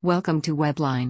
Welcome to Webline.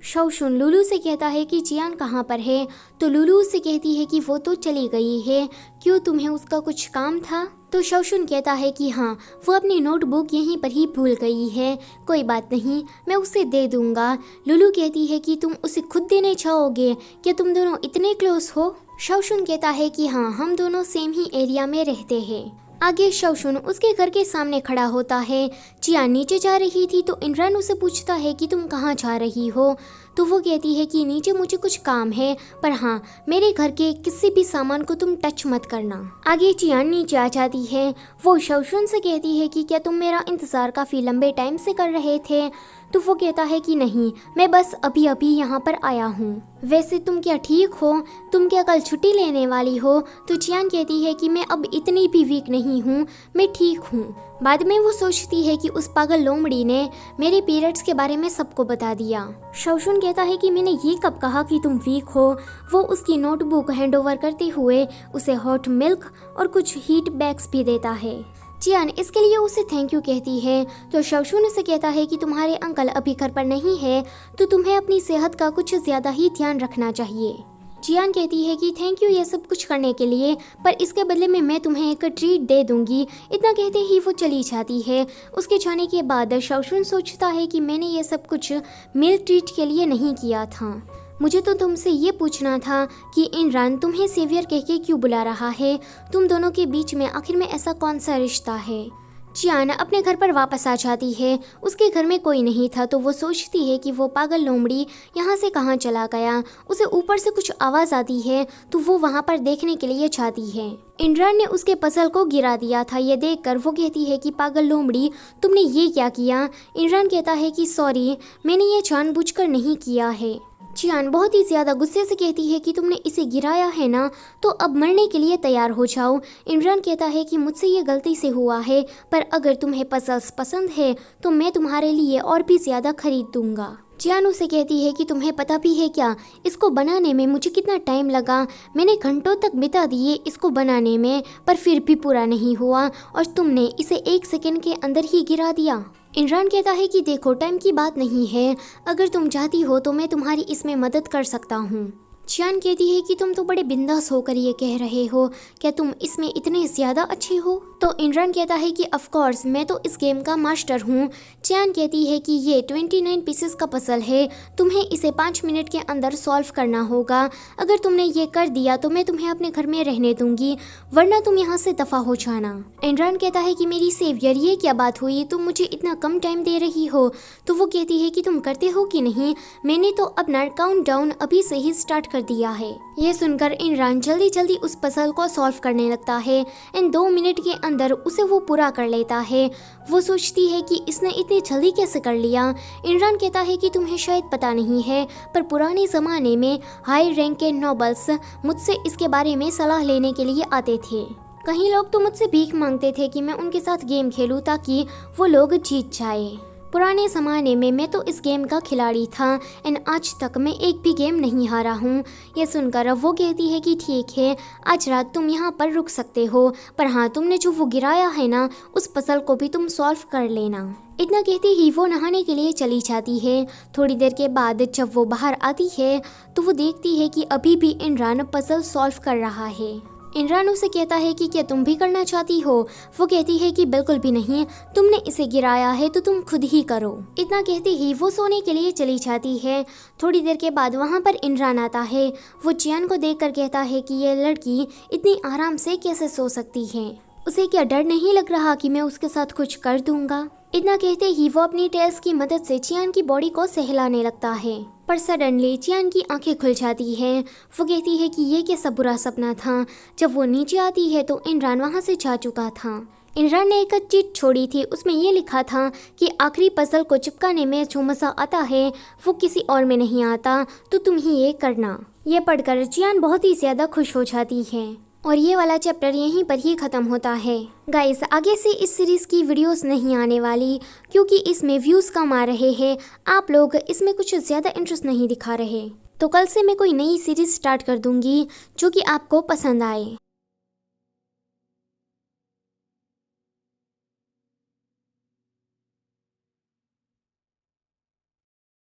शौशुन Lulu से कहता है कि जियान कहाँ पर है, तो लुलू उससे कहती है कि वो तो चली गई है, क्यों तुम्हें उसका कुछ काम था? तो शौशुन कहता है कि हाँ, वो अपनी नोटबुक यहीं पर ही भूल गई है, कोई बात नहीं, मैं उसे दे दूंगा। लुलू कहती है कि तुम उसे खुद देने चाहोगे, क्या तुम दोनों इतने क्लोज हो? शौशुन कहता है कि हाँ, हम दोनों सेम ही एरिया में रहते हैं। आगे शौशुन उसके घर के सामने खड़ा होता है। जियान नीचे जा रही थी तो इमरान उसे पूछता है कि तुम कहाँ जा रही हो, तो वो कहती है कि नीचे मुझे कुछ काम है, पर हाँ, मेरे घर के किसी भी सामान को तुम टच मत करना। आगे जियान नीचे आ जाती है। वो शौशुन से कहती है कि क्या तुम मेरा इंतज़ार काफ़ी लंबे टाइम से कर रहे थे? तो वो कहता है कि नहीं, मैं बस अभी अभी यहाँ पर आया हूँ। वैसे तुम क्या ठीक हो? तुम क्या कल छुट्टी लेने वाली हो? तो जियान कहती है कि मैं अब इतनी भी वीक नहीं हूँ, मैं ठीक हूँ। बाद में वो सोचती है कि उस पागल लोमड़ी ने मेरे पीरियड्स के बारे में सबको बता दिया। शौशुन कहता है कि मैंने ये कब कहा कि तुम वीक हो? वो उसकी नोटबुक हैंडओवर करते हुए उसे हॉट मिल्क और कुछ हीट बैग्स भी देता है। जियान इसके लिए उसे थैंक यू कहती है, तो शौशुन उसे कहता है कि तुम्हारे अंकल अभी घर पर नहीं है, तो तुम्हें अपनी सेहत का कुछ ज़्यादा ही ध्यान रखना चाहिए। जियान कहती है कि थैंक यू ये सब कुछ करने के लिए, पर इसके बदले में मैं तुम्हें एक ट्रीट दे दूंगी। इतना कहते ही वो चली जाती है। उसके जाने के बाद शौशुन सोचता है कि मैंने ये सब कुछ मील ट्रीट के लिए नहीं किया था, मुझे तो तुमसे ये पूछना था कि इमरान तुम्हें सेवियर कह के क्यों बुला रहा है? तुम दोनों के बीच में आखिर में ऐसा कौन सा रिश्ता है? जियान अपने घर पर वापस आ जाती है। उसके घर में कोई नहीं था, तो वो सोचती है कि वो पागल लोमड़ी यहाँ से कहाँ चला गया। उसे ऊपर से कुछ आवाज़ आती है, तो वो वहाँ पर देखने के लिए जाती है। इमरान ने उसके पजल को गिरा दिया था। ये देखकर वो कहती है कि पागल लोमड़ी, तुमने ये क्या किया? इमरान कहता है कि सॉरी, मैंने ये जानबूझकर नहीं किया है। जियान बहुत ही ज़्यादा गुस्से से कहती है कि तुमने इसे गिराया है ना, तो अब मरने के लिए तैयार हो जाओ। इमरान कहता है कि मुझसे ये गलती से हुआ है, पर अगर तुम्हें पजल्स पसंद है तो मैं तुम्हारे लिए और भी ज़्यादा खरीद दूंगा। जियान उसे कहती है कि तुम्हें पता भी है क्या, इसको बनाने में मुझे कितना टाइम लगा? मैंने घंटों तक बिता दिए इसको बनाने में, पर फिर भी पूरा नहीं हुआ, और तुमने इसे 1 सेकंड के अंदर ही गिरा दिया। इमरान कहता है कि देखो, टाइम की बात नहीं है, अगर तुम चाहती हो तो मैं तुम्हारी इसमें मदद कर सकता हूँ। जियान कहती है कि तुम तो बड़े बिंदास होकर ये कह रहे हो, क्या तुम इसमें इतने ज़्यादा अच्छी हो? तो इमरान कहता है कि ऑफ कोर्स, मैं तो इस गेम का मास्टर हूँ। जियान कहती है कि ये 29 पीसेस का पजल है, तुम्हें इसे 5 मिनट के अंदर सॉल्व करना होगा। अगर तुमने ये कर दिया तो मैं तुम्हें अपने घर में रहने दूंगी, वरना तुम यहाँ से दफ़ा हो जाना। इमरान कहता है कि मेरी सेवियर, ये क्या बात हुई? तुम मुझे इतना कम टाइम दे रही हो? तो वो कहती है कि तुम करते हो कि नहीं, मैंने तो अपना काउंट डाउन अभी से ही स्टार्ट कर दिया है। ये सुनकर इमरान जल्दी जल्दी उस पजल को सॉल्व करने लगता है। इन 2 मिनट के अंदर उसे वो पूरा कर लेता है। वो सोचती है कि इसने इतनी जल्दी कैसे कर लिया। इमरान कहता है कि तुम्हें शायद पता नहीं है, पर पुराने ज़माने में हाई रैंक के नोबल्स मुझसे इसके बारे में सलाह लेने के लिए आते थे। कई लोग तो मुझसे भीख मांगते थे कि मैं उनके साथ गेम खेलूं ताकि वो लोग जीत जाए। पुराने ज़माने में मैं तो इस गेम का खिलाड़ी था, एंड आज तक मैं एक भी गेम नहीं हारा हूँ। ये सुनकर वो कहती है कि ठीक है, आज रात तुम यहाँ पर रुक सकते हो, पर हाँ, तुमने जो वो गिराया है ना, उस पजल को भी तुम सॉल्व कर लेना। इतना कहते ही वो नहाने के लिए चली जाती है। थोड़ी देर के बाद जब वो बाहर आती है तो वो देखती है कि अभी भी इमरान पजल सॉल्व कर रहा है। इमरान उसे कहता है कि क्या तुम भी करना चाहती हो? वो कहती है कि बिल्कुल भी नहीं, तुमने इसे गिराया है तो तुम खुद ही करो। इतना कहते ही वो सोने के लिए चली जाती है। थोड़ी देर के बाद वहाँ पर इमरान आता है। वो जियान को देखकर कहता है कि ये लड़की इतनी आराम से कैसे सो सकती है? उसे क्या डर नहीं लग रहा कि मैं उसके साथ कुछ कर दूंगा? इतना कहते ही वो अपनी टेल्स की मदद से जियान की बॉडी को सहलाने लगता है, पर सडनली जियान की आंखें खुल जाती हैं। वो कहती है कि ये कैसा बुरा सपना था। जब वो नीचे आती है तो इमरान वहाँ से जा चुका था। इमरान ने एक चिट छोड़ी थी, उसमें ये लिखा था कि आखिरी पजल को चिपकाने में जो मज़ा आता है वो किसी और में नहीं आता, तो तुम ही ये करना। ये पढ़कर जियान बहुत ही ज़्यादा खुश हो जाती है, और ये वाला चैप्टर यहीं पर ही ख़त्म होता है। गाइस, आगे से इस सीरीज़ की वीडियोस नहीं आने वाली, क्योंकि इसमें व्यूज़ कम आ रहे हैं। आप लोग इसमें कुछ ज़्यादा इंटरेस्ट नहीं दिखा रहे, तो कल से मैं कोई नई सीरीज़ स्टार्ट कर दूंगी जो कि आपको पसंद आए।